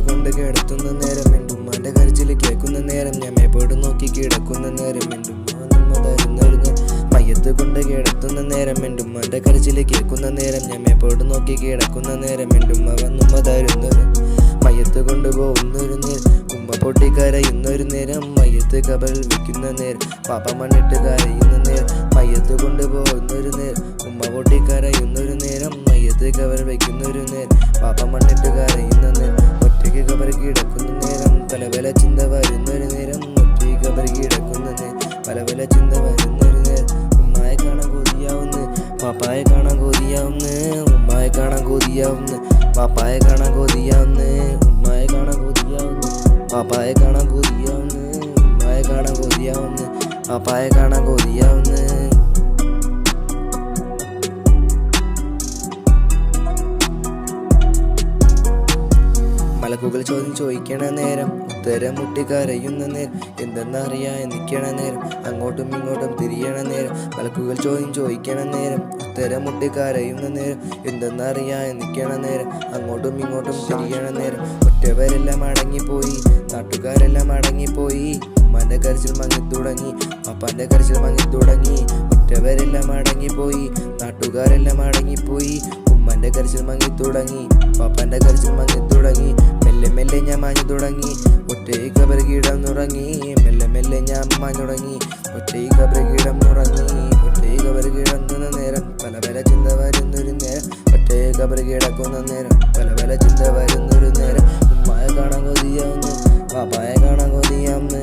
കൊണ്ട് കിടത്തുന്ന നേരം എൻ്റെ ഉമ്മാൻ്റെ കരച്ചിൽ കേൾക്കുന്ന നേരം ഞാൻ മേപ്പോട്ട് നോക്കി കിടക്കുന്ന നേരം എൻ്റെ ഉമ്മ തരുന്നൊരു മയ്യത്ത് കൊണ്ട് കിടത്തുന്ന നേരം എൻ്റെ ഉമ്മാൻ്റെ കരച്ചിൽ കേൾക്കുന്ന നേരം ഞാൻ മേപ്പോട്ട് നോക്കി കിടക്കുന്ന നേരം എൻ്റെ ഉമ്മ വന്നുമ്മ തരുന്നൊരു മയ്യത്ത് കൊണ്ടുപോകുന്നൊരു നേരം ഉമ്മ പൊട്ടി കരയുന്നൊരു നേരം മയ്യത്ത് കബറിൽ വെക്കുന്ന നേരം പാപ്പ മണ്ണിട്ട് കരയുന്ന നേരം മയ്യത്ത് കൊണ്ടുപോകുന്നൊരു നേരം ഉമ്മ പൊട്ടി കരയുന്നൊരു നേരം മയ്യത്ത് കബറിൽ വെക്കുന്നൊരു നേരം പാപ്പ മണ്ണിട്ട് കരയുന്ന നേരം ഒറ്റയ്ക്ക് കബറിൽ കിടക്കുന്ന നേരം പല പല ചിന്ത വരുന്നൊരു നേരം ഒറ്റയ്ക്ക് കബറിൽ കിടക്കുന്ന നേരം പല പല ചിന്ത വരുന്നൊരു നേരം ഉമ്മായെ കാണാൻ കൊതിയാവുന്നു പാപ്പായെ കാണാൻ കൊതിയാവുന്നു ഉമ്മായെ കാണാൻ കൊതിയാവുന്നു പാപ്പായെ കാണാൻ കൊതിയാവുന്നു ഉമ്മായെ കാണാൻ കൊതിയാവുന്നു പാപ്പായെ കാണാൻ കൊതിയാവുന്നു ഉമ്മായെ കാണാൻ കൊതിയാവുന്നു പാപ്പായെ കാണാൻ കൊതിയാവുന്നു മലക്കുകൾ ചോദ്യം ചോദിക്കണ നേരം ഉത്തരം മുട്ടി കരയുന്ന നേരം എന്തെന്നറിയാൻ നിൽക്കണ നേരം അങ്ങോട്ടും ഇങ്ങോട്ടും തിരിയണ നേരം മലക്കുകൾ ചോദ്യം ചോദിക്കണ നേരം ഉത്തരം മുട്ടി കരയുന്ന നേരം എന്തെന്നറിയാൻ നിൽക്കണ നേരം അങ്ങോട്ടും ഇങ്ങോട്ടും തിരിയണ നേരം ഒറ്റവരെല്ലാം അടങ്ങിപ്പോയി നാട്ടുകാരെല്ലാം അടങ്ങിപ്പോയി ഉമ്മാൻ്റെ കരച്ചിൽ മങ്ങിത്തുടങ്ങി പാപ്പാൻ്റെ കരച്ചിൽ മങ്ങിത്തുടങ്ങി ഒറ്റവരെല്ലാം അടങ്ങിപ്പോയി നാട്ടുകാരെല്ലാം അടങ്ങിപ്പോയി ഉമ്മാൻ്റെ കരച്ചിൽ മങ്ങിത്തുടങ്ങി പാപ്പാൻ്റെ കരച്ചിൽ മങ്ങിത്തുടങ്ങി മെല്ലെ മെല്ലെ ഞാൻ മാഞ്ഞു തുടങ്ങി ഒറ്റയി കബർ കിടന്നുറങ്ങി മെല്ലെ മെല്ലെ ഞാൻ മാഞ്ഞു തുടങ്ങി ഒറ്റയി കബർ കിടന്നുറങ്ങി ഒറ്റയി കബർ കിടന്ന നേരം പല പല ചിന്ത വരുന്നൊരു നേരം ഒറ്റയി കബർ കിടക്കുന്ന നേരം പല പല ചിന്ത വരുന്നൊരു നേരം ഉമ്മായെ കാണാൻ കൊതിയാവുന്നു പാപ്പായെ കാണാൻ കൊതിയാവുന്നു